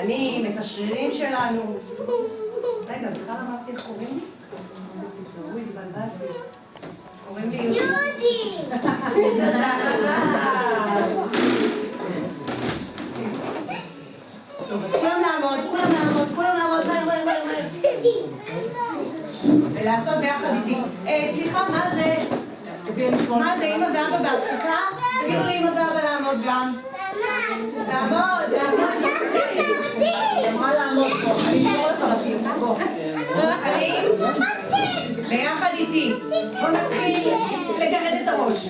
העצלנים, את השרירים שלנו. רגע, בכלל אמרתי איך קוראים לי? תזורו, התבלבלתי. קוראים לי יהודי. טוב, אז כולם לעמוד, ולעשות ביחד איתי. סליחה, מה זה? מה זה, אמא ואבא בהפסקה? תגידו לי אמא ואבא לעמוד גם. לעמוד. מה לעמוד פה? אני שואל אותך להכניס פה. מוכנים? ביחד איתי. בוא נתחיל לגרד את הראש.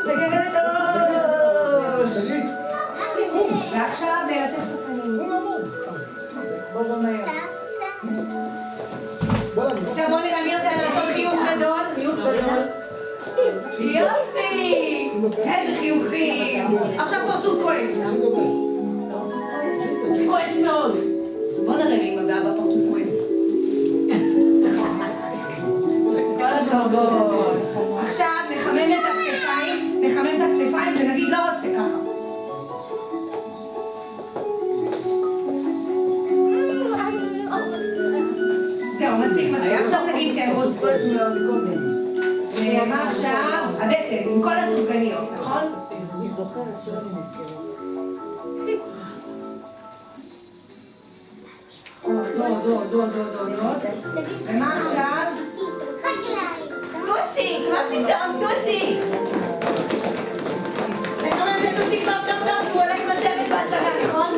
לגרד את הראש. ועכשיו נלטף את הפנים. בוא מהר. עכשיו בוא נראה מי יודע לעשות חיוך גדול. יופי! איזה חיוכים! עכשיו פרצוף כועס. כועס מאוד. בוא נראה לי אם הבאה בפרצוף כועס. עכשיו נחמם את הכתפיים ונגיד לא רוצה ככה. זהו, מספיק. עכשיו תגיד כן רוצה. מה עכשיו? הבטן, עם כל הסופגניות, נכון? אני זוכרת שלא אני נזכרת. דוד. ומה עכשיו? טוסיק, מה פתאום? טוסיק! נחמם לטוסיק טוב, הוא הולך לשבת בהצגה, נכון?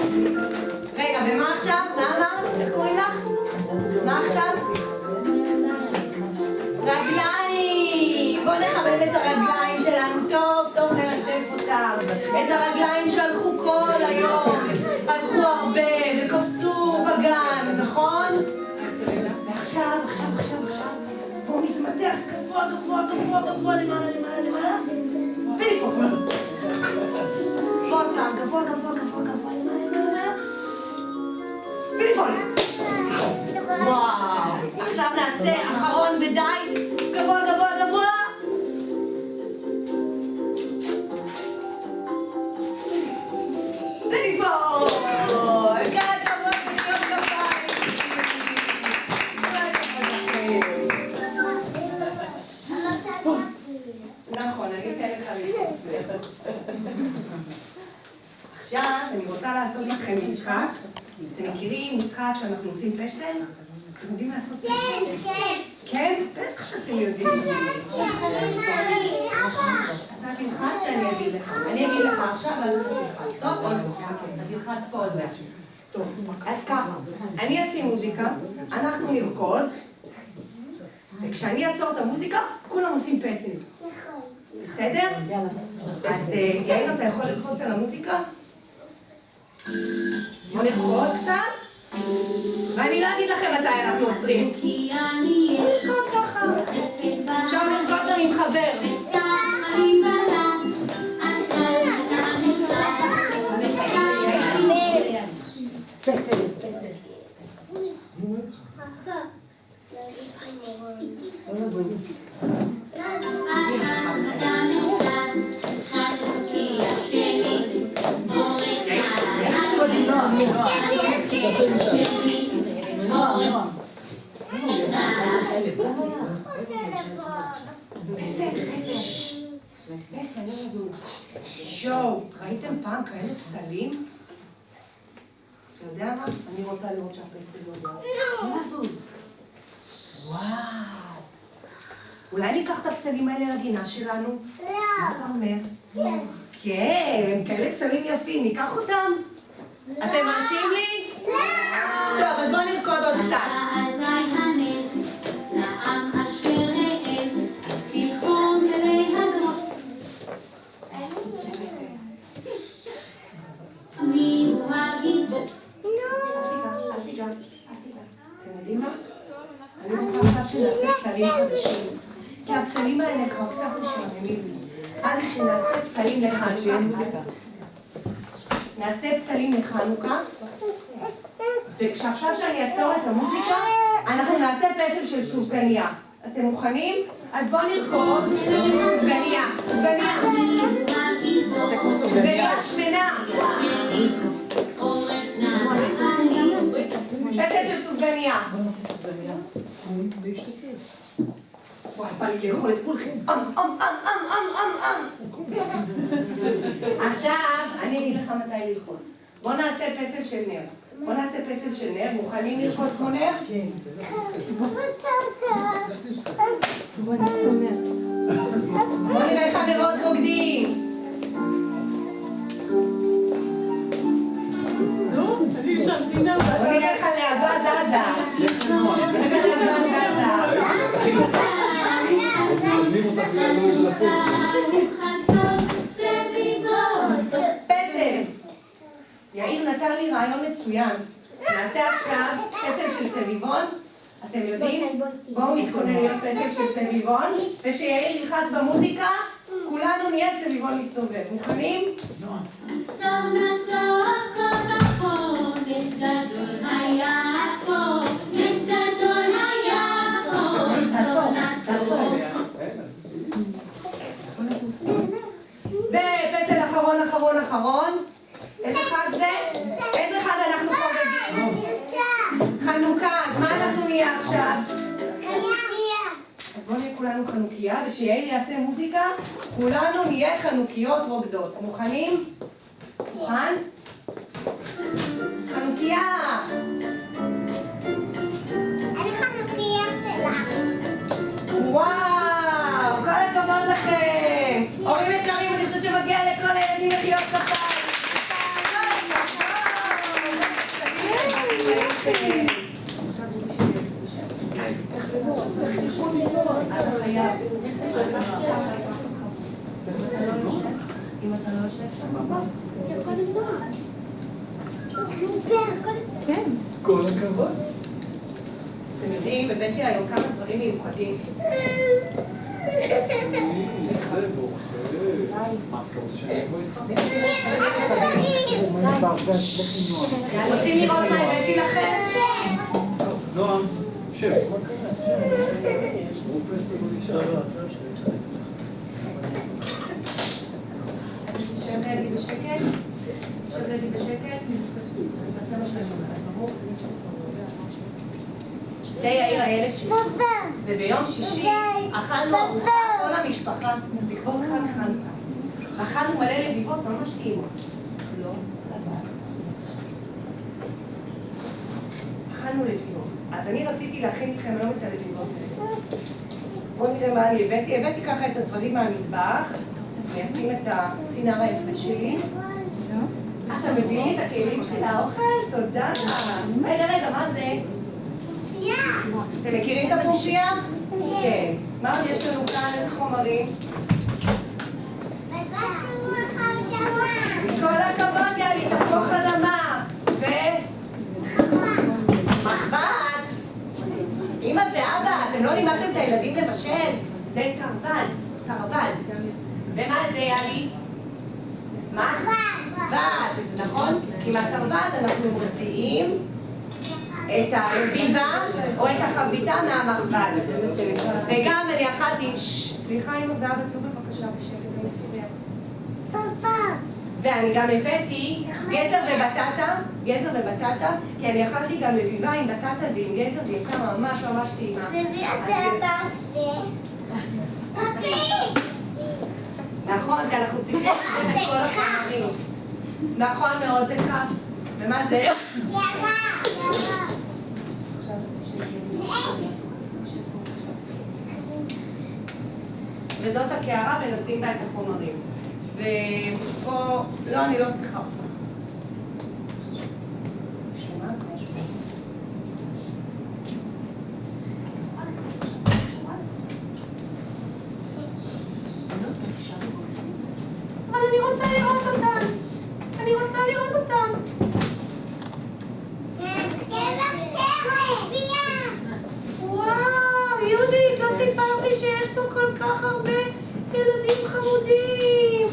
רגע, ומה עכשיו? מה אמרת? איך קוראים לך? מה עכשיו? רגליים! בוא נחמם את הרגליים שלנו, טוב נלטף אותם. את הרגליים שהלכו כל היום, הלכו הרבה וקפצו בגן, נכון? ועכשיו, בוא נתמתח גבוה, למעלה. וליפול. עוד פעם, גבוה, למעלה. וליפול. וואו, עכשיו נעשה אחרון ודי. גבוה. וליפול. נכון, אני אתן לך ללכות. עכשיו אני רוצה לעשות לכם משחק. אתם מכירים משחק שאנחנו עושים פסל? אתם יודעים לעשות פסל? כן? בטח שאתם יודעים. אתה תלחץ שאני אגיד לך. אני אגיד לך עכשיו, אז תלחץ. טוב? אתה תלחץ פה עוד מעט. טוב, אז ככה. אני אשים מוזיקה, אנחנו נרקוד, וכשאני אעצור את המוזיקה, כולם עושים פסל. בסדר? אז יאיר, אתה יכול ללחוץ על המוזיקה? בוא נרקוד קצת, ואני לא אגיד לכם מתי אנחנו עוצרים. נרקוד ככה. עכשיו נרקוד גם עם חבר. פסל. שואו, ראיתם פעם כאלה פסלים? אתה יודע מה? אני רוצה לראות שהפסל לא יודע. מה זו? וואו! אולי ניקח את הפסלים האלה לגינה שלנו? לא. מה אתה אומר? כן. כן, הם כאלה פסלים יפים, ניקח אותם? אתם מרשים לי? לא! טוב, אז בואו נרקוד עוד קצת. אני רוצה עכשיו שנעשה פסלים חדשים, כי הפסלים האלה כבר קצת משעממים לי. בא לי שנעשה פסלים לחנוכה. נעשה פסלים לחנוכה, וכשעכשיו שאני אעצור את המוזיקה, אנחנו נעשה פסל של סופגניה. אתם מוכנים? אז בואו נרקוד. סופגניה שמנה. לקום להשתתף. וואי, בא לי לאכול את כולכם. עכשיו, אני אגיד לך מתי ללחוץ. בוא נעשה פסל של נר. מוכנים לרקוד כמו נר? כן. בוא נראה חברות רוקדים. בוא נראה איך הלהבה זזה. איך הלהבה זזה. פסל. יאיר נתן לי רעיון מצוין. נעשה עכשיו פסל של סביבון. אתם יודעים? בואו נתכונן להיות פסל של סביבון, ושיאיר ילחץ במוזיקה, כולנו נהיה סביבון מסתובב. מוכנים? ופסל אחרון. איזה חג זה? איזה חג אנחנו חוגגים? חנוכה. אז מה אנחנו נהיה עכשיו? אז בואו נהיה כולנו חנוכיה, ושיאיר יעשה מוזיקה, כולנו נהיה חנוכיות רוקדות. מוכנים? מוכן? חנוכיה! אני חנוכיה שלך. וואו! כל הכבוד לכם! הורים יקרים, אני חושבת שמגיע לכל הילדים מחיאות כפיים. אם אתה לא יושב שם בבית. כן. כל הכבוד. אתם יודעים, הבאתי היום כמה דברים מיוחדים. רוצים לראות מה הבאתי לכם? נועם, שב. שב לידי בשקט. זה יאיר הילד שלי. וביום שישי אכלנו ארוחה כל המשפחה. לכבוד חג חנוכה. אכלנו מלא לביבות, ממש טעימות. לא, אכלנו לביבות. אז אני רציתי להכין איתכם היום את הלביבות האלה. בואו נראה מה אני הבאתי. הבאתי ככה את הדברים מהמטבח. אני אשים את הסינר היפה שלי. אתה מביא לי את הכלים של האוכל? תודה. רגע, מה זה? אתם מכירים את הפרשייה? כן. מה עוד יש לנו כאן? איזה חומרים? כל הכבוד, גלי, תפוח אדמה. מחבת. אמא ואבא, אתם לא לימדתם את הילדים לבשל? זה קרוון. ומה זה, יאלי? מה? ועד, נכון? עם הקרוון אנחנו מוציאים את הרביבה או את החביתה מהמחבת. וגם אני אכלתי, סליחה אמא ואבא, תהיו בבקשה בשקט, זה מפריע. ואני גם הבאתי גזר ובטטה, כי אני אכלתי גם רביבה עם בטטה ועם גזר, והיא הייתה ממש טעימה. נכון, כי אנחנו צריכים את כל החומרים. נכון מאוד, זה כף. ומה זה? וזאת הקערה ונשים בה את החומרים. ופה, לא, אני לא צריכה אותה. שומעת משהו? אבל אני רוצה לראות אותם. וואו, יהודית, לא סיפרת לי שיש פה כל כך הרבה ילדים חמודים.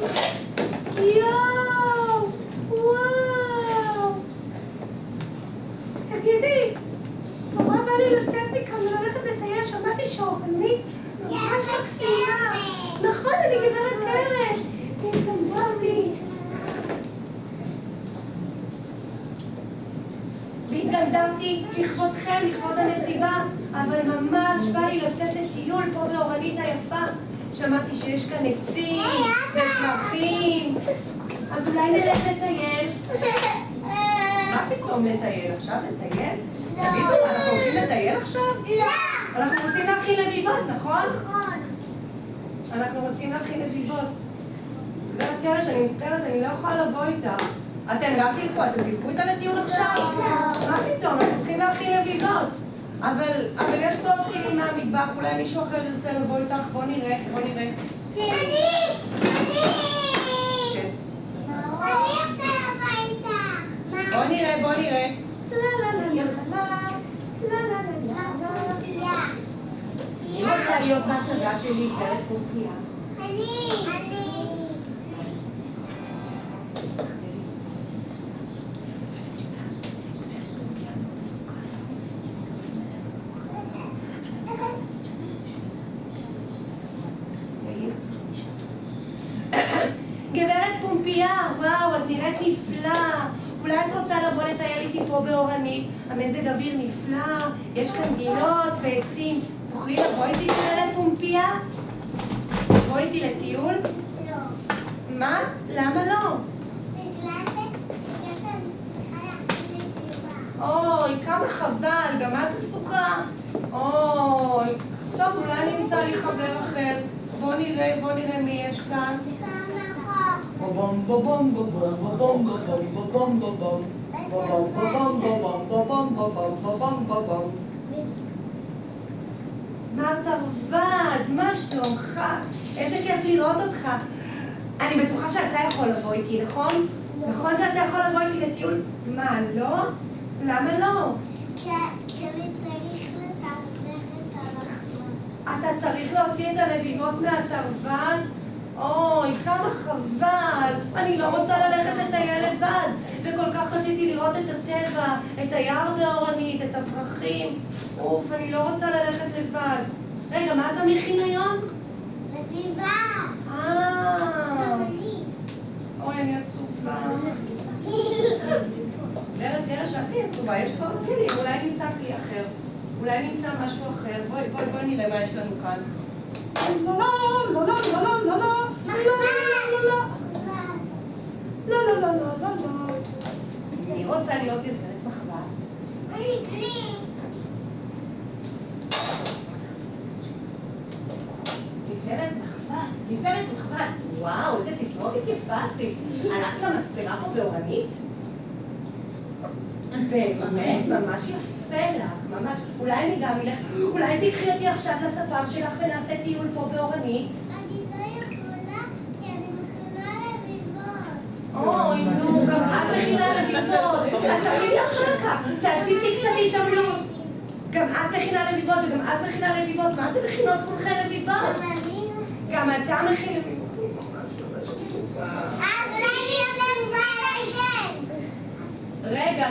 יואו, התגנדמתי לכבודכם, לכבוד המסיבה, אבל ממש בא לי לצאת לטיול פה באורנית היפה. שמעתי שיש כאן עצים ופרחים, אז אולי נלך לטייל. מה פתאום לטייל? עכשיו לטייל? תגידו, אנחנו הולכים לטייל עכשיו? לא! אנחנו רוצים להכין לביבות, נכון? נכון. אנחנו רוצים להכין לביבות. גברת קרש, אני מצטערת, אני לא יכולה לבוא איתה. אתם גם תלכו, אתם תלכו איתה לטיול עכשיו? מה פתאום? אנחנו צריכים להכין לביבות. אבל יש פה עוד כלים מהמטבח, אולי מישהו אחר ירצה לבוא איתך, בוא נראה. אני! שב. אני רוצה לבוא איתך. בוא נראה. אני רוצה להיות בהצגה שלי, גברת פומפיה. אני! גברת פומפיה, וואו, את נראית נפלא. אולי את רוצה לבוא לטייל איתי פה באורנית? המזג אוויר נפלא, יש כאן גינות ועצים. תוכלי לבוא איתי, גברת פומפיה? לבוא איתי לטיול? לא. מה? למה לא? בגלל שיש לנו לביבה. אוי, כמה חבל, גם את עסוקה. אוי, טוב, אולי נמצא לי חבר אחר. בוא נראה מי יש כאן. בובום בובום בובום בובום בובום בובום בובום בובום בובום בובום בובום בובום בובום. מר תרווד, מה שלומך? איזה כיף לראות אותך. אני בטוחה שאתה יכול לבוא איתי, נכון? נכון שאתה יכול לבוא איתי לטיול? מה, לא? למה לא? כי אני צריך לתווך את הלחמן. אתה צריך להוציא את הלביבות מהתרווד? אוי, כמה חבל. אני לא רוצה ללכת לטייל לבד. וכל כך רציתי לראות את הטבע, את היער באורנית, את הפרחים. אוף, אני לא רוצה ללכת לבד. רגע, מה אתה מכין היום? לביבה. אוי, אני עצובה. גברת קרש, אל תהיי עצובה, יש פה עוד כלים, אולי נמצא כלי אחר. אולי נמצא משהו אחר. בואי נראה מה יש לנו כאן. לא, לא, לא, לא, לא, לא, לא. לא, לא, לא, לא, לא, לא. אני רוצה להיות גברת מחווה. גברת מחווה. וואו, איזה תסרוקת יפה עשית. הלכת למספרה פה באורנית? באמת, ממש יפה לך, ממש. אולי אני גם אלך, אולי תקחי אותי עכשיו לספר שלך ונעשה טיול פה באורנית? אני לא יכולה, כי אני מכינה לביבות. אוי, נו, גם את מכינה לביבות. אז תכיני אחר כך, תעשי לי קצת התעמלות. גם את מכינה לביבות וגם את מכינה לביבות. מה אתם מכינות כולכן לביבות? גם אתה מכין לביבות. רגע,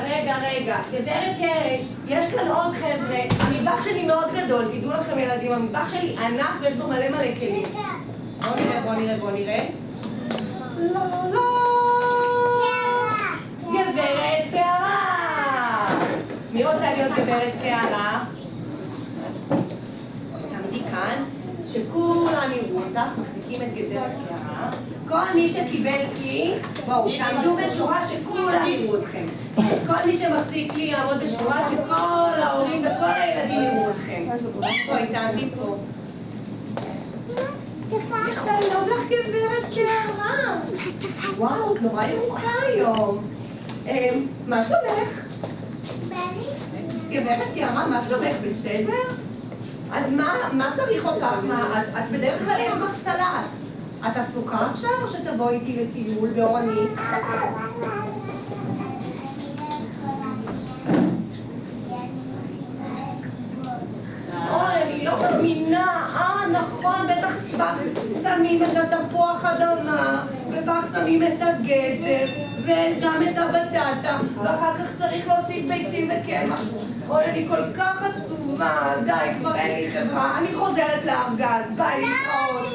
גברת קרש, יש כאן עוד חבר'ה. המטבח שלי מאוד גדול, תדעו לכם ילדים, המטבח שלי ענק ויש בו מלא כלים. בוא נראה. לא, לא. גברת קערה. מי רוצה להיות גברת קערה? תעמדי כאן, שכולם יראו אותך, מחזיקים את גברת קערה. כל מי שקיבל כלי, בואו, תעמדו בשורה שכולם יראו אתכם. כל מי שמחזיק כלי יעמוד בשורה שכל ההורים וכל הילדים יראו אתכם. בואי, תעמדי פה. שלום לך גברת קערה. וואו, את נורא ירוחה היום. מה שלומך? גברת קערה, מה שלומך? בסדר? אז מה צריך אותך? את בדרך כלל יש לך סלט. את עסוקה עכשיו או שתבואי איתי לטיול באורנית? אוי, אני לא מאמינה. נכון, בטח שמים את התפוח אדמה, ובטח שמים את הגזר, וגם את הבטטה, ואחר כך צריך להוסיף ביצים וקמח. אוי, אני כל כך עצובה. די, כבר אין לי חברה. אני חוזרת לארגז. ביי, להתראות.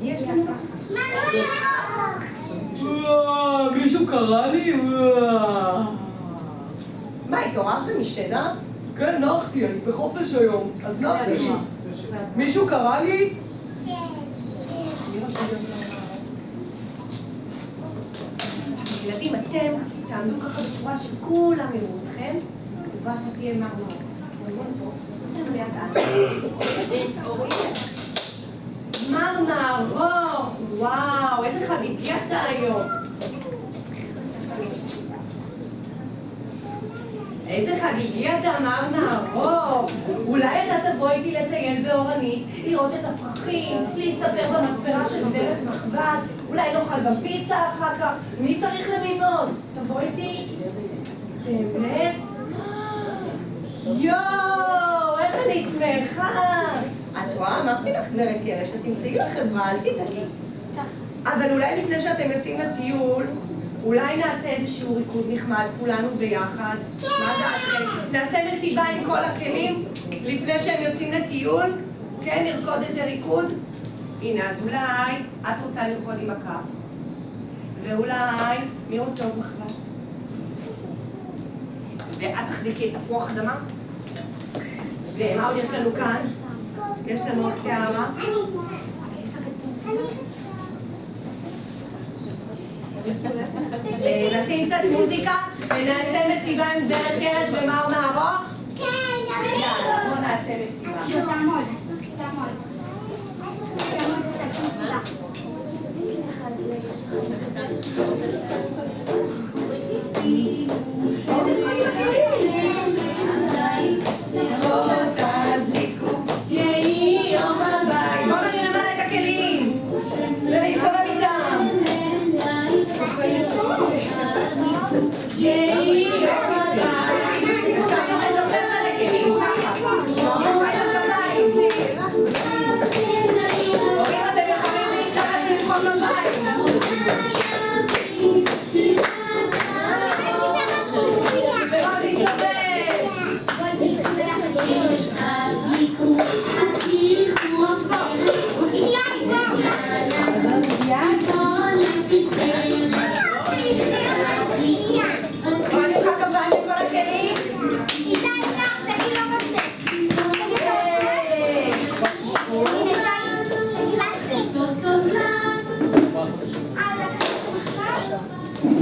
יש לנו... מישהו קרא לי? מה, התעוררת משינה? כן, נחתי, אני בחופש היום, אז נחתי. מישהו קרא לי? ילדים, אתם תעמדו ככה בצורה שכולם יראו אתכם, ובה אתה תהיה מרמר. מרמר, רוח, וואו, איזה חגיגי אתה היום. איזה חגיגי אתה, מרמר, רוח. אולי אתה תבוא איתי לטייל באורנית, לראות את הפרחים, להסתפר במספרה של גברת מחבת, אולי נאכל בפיצה אחר כך. מי צריך למימון? תבוא איתי? באמת? יואו, איך אני שמחה! את רואה? אמרתי לך, גברת קרש, שתמצאי לך חברה, אל תדאגי. אבל אולי לפני שאתם יוצאים לטיול, אולי נעשה איזשהו ריקוד נחמד, כולנו ביחד. מה דעתכם? נעשה מסיבה עם כל הכלים לפני שהם יוצאים לטיול? כן, נרקוד איזה ריקוד? הנה, אז אולי את רוצה לרקוד עם הכף. ואולי, מי רוצה עוד מחבת? ואת תחזיקי את תפוח אדמה? ומה עוד יש לנו כאן? יש לנו עוד קערה? נשים קצת מוזיקה ונעשה מסיבה עם גברת קרש ומרמר ארוך? כן, יאללה, בואו נעשה מסיבה. תעמוד.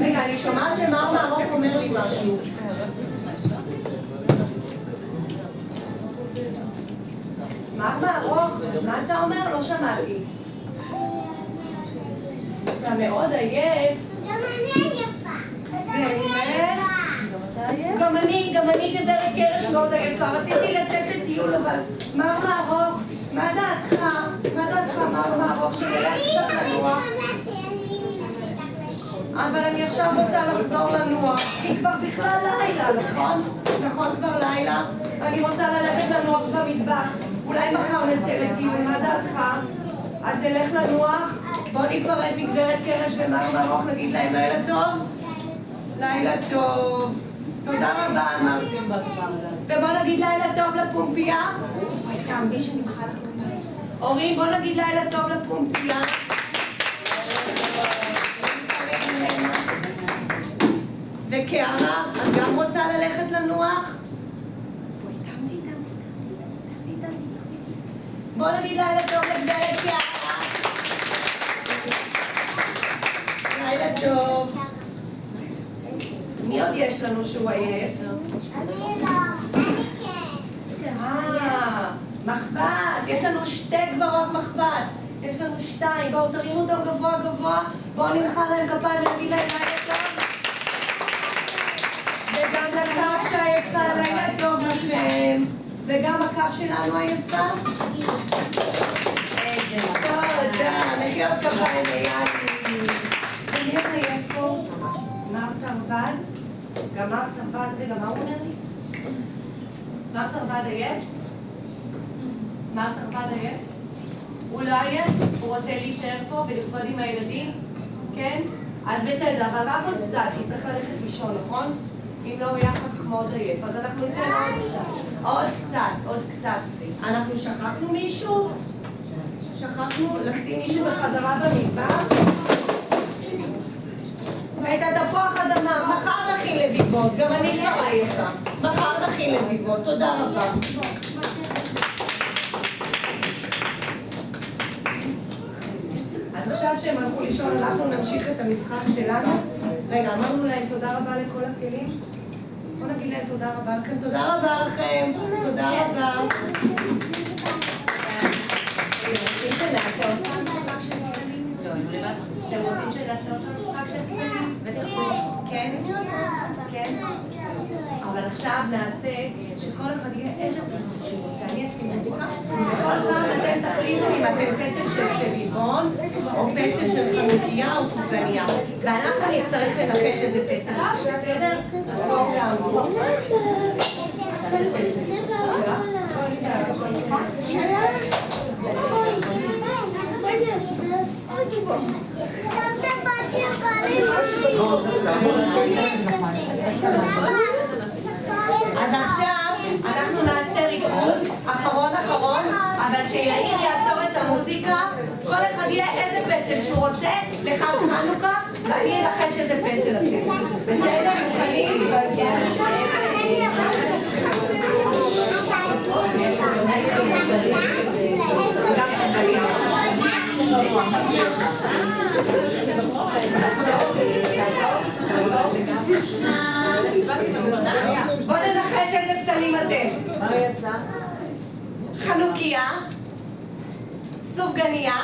רגע, אני שומעת שמרמר ארוך אומר לי משהו. מרמר ארוך, מה אתה אומר? לא שמעתי. אתה מאוד עייף. גם אני עייפה. באמת? גם אני גברת קרש מאוד עייפה. רציתי לצאת לטיול, אבל מרמר ארוך, מה דעתך? מרמר ארוך, שילך קצת לנוח? אבל אני עכשיו רוצה לחזור לנוח, כי כבר בכלל לילה, נכון? נכון כבר לילה? אני רוצה ללכת לנוח במטבח. אולי מחר נצא לטיול, מה דעתך? אז נלך לנוח, בוא ניפרד מגברת קרש ומרמר ארוך, נגיד להם לילה טוב? לילה טוב. תודה רבה, מרסים. ובוא נגיד לילה טוב לפומפייה. בואי תעמדי שנמחא לך כפיים. אורי, בוא נגיד לילה טוב לפומפייה. וקערה, את גם רוצה ללכת לנוח? אז בואי, תעמדי. בוא נגיד לילה טוב לגברת קערה. לילה טוב. מי עוד יש לנו שהוא עייף? אני לא, אני כן. מחבת, יש לנו 2 גברות מחבת. יש לנו 2, בואו תרימו אותם גבוה. בואו נמחא להם כפיים ונגיד להם לילה טוב. וגם לכף שעייפה, לילה טוב לכם. וגם הכף שלנו עייפה. איזה תודה, מחיאות כפיים לידי. ומי עייף פה? מר תרבד? גם מר תרבד, וגם מה הוא אומר לי? מר תרבד עייף? מר תרבד עייף? הוא לא עייף? הוא רוצה להישאר פה ולרקוד עם הילדים? כן? אז בסדר, אבל רק עוד קצת, כי צריך ללכת לישון, נכון? אם לא, הוא יחד מאוד עייף. אז אנחנו ניתן עוד קצת. אנחנו שכחנו מישהו? שכחנו לשים מישהו בחזרה במטבח? את התפוח אדמה. מחר נכין לביבות, גם אני כבר עייפה. מחר נכין לביבות, תודה רבה. אז עכשיו שהם הלכו לישון, אנחנו נמשיך את המשחק שלנו. רגע, אמרנו להם תודה רבה לכל הכלים. בואו נגיד להם תודה רבה לכם. תודה רבה לכם. תודה רבה. אתם רוצים שנעשה עוד פעם משחק של צללים? לא, אתם רוצים שנעשה עוד פעם משחק של צללים? כן? כן? אבל עכשיו נעשה שכל אחד יהיה איזה פסל שהוא רוצה. אני אשים מוזיקה, וכל פעם אתם תחליטו אם אתם פסל של סביבון, או פסל של חנוכיה או סופגניה. ואנחנו נצטרך לנחש איזה פסל. בסדר? אז בואו תעמדו. אז עכשיו אנחנו נעשה ריקוד אחרון, אבל שיאיר יעצור את המוזיקה, כל אחד יהיה איזה פסל שהוא רוצה לחג חנוכה, ואני אנחש איזה פסל אתם. בסדר? מוכנים? בואו ננחש איזה פסלים אתם. חנוכיה, סופגניה,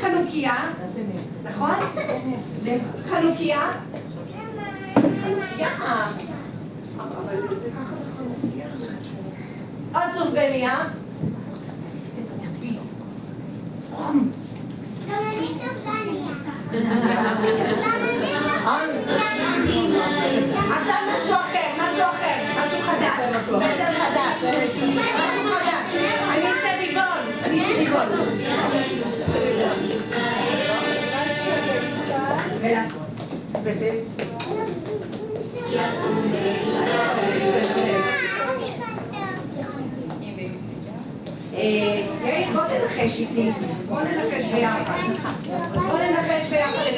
חנוכיה, נכון? חנוכיה, אבל זה ככה זה חנוכיה. עוד סופגניה. עכשיו משהו אחר, משהו חדש, פסל חדש, אני אעשה ביגון, בוא תנחש איתי, בוא ננחש ביחד את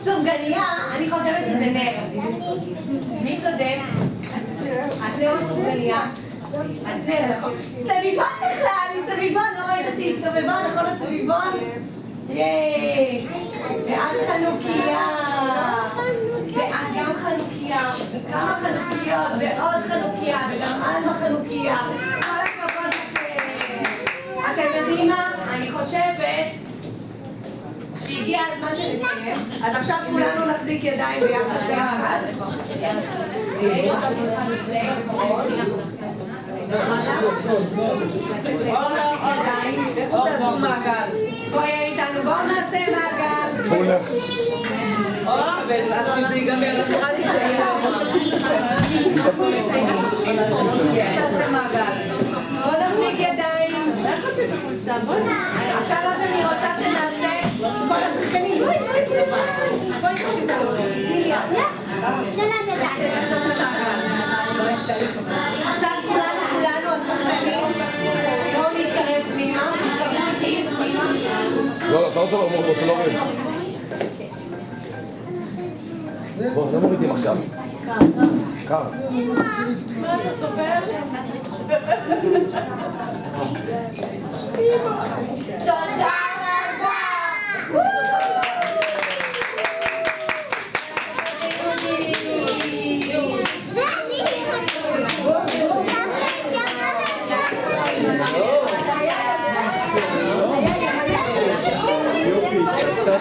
סופגניה, אני חושבת שזה נר. מי צודק? את נר או סופגניה? את נר, נכון. סביבון בכלל, היא סביבון, לא ראית שהיא הסתובבה, נכון את סביבון? ייי! ואת חנוכיה! ואת גם חנוכיה, כמה חנוכיות, ועוד חנוכיה, וגם אלמה חנוכיה. כל הכבוד לכם. אתם יודעים מה? אני חושבת שהגיע הזמן שנסיים. אז עכשיו כולנו נחזיק ידיים ביחד ביחד. לכו תעשו מעגל. בואי איתנו, בואו נעשה מעגל. אבל זה ייגמר, נראה לי תעשה מעגל. בואו נחזיק ידיים. עכשיו מה שאני רוצה שנעשה, כל השחקנים, בואי תחזיקו. תני יד. עכשיו כולנו השחקנים, בואו נתקרב פנימה, לא, אתה לא רואה. בוא, לא מורידים עכשיו. קר. מה אתה סופר? תודה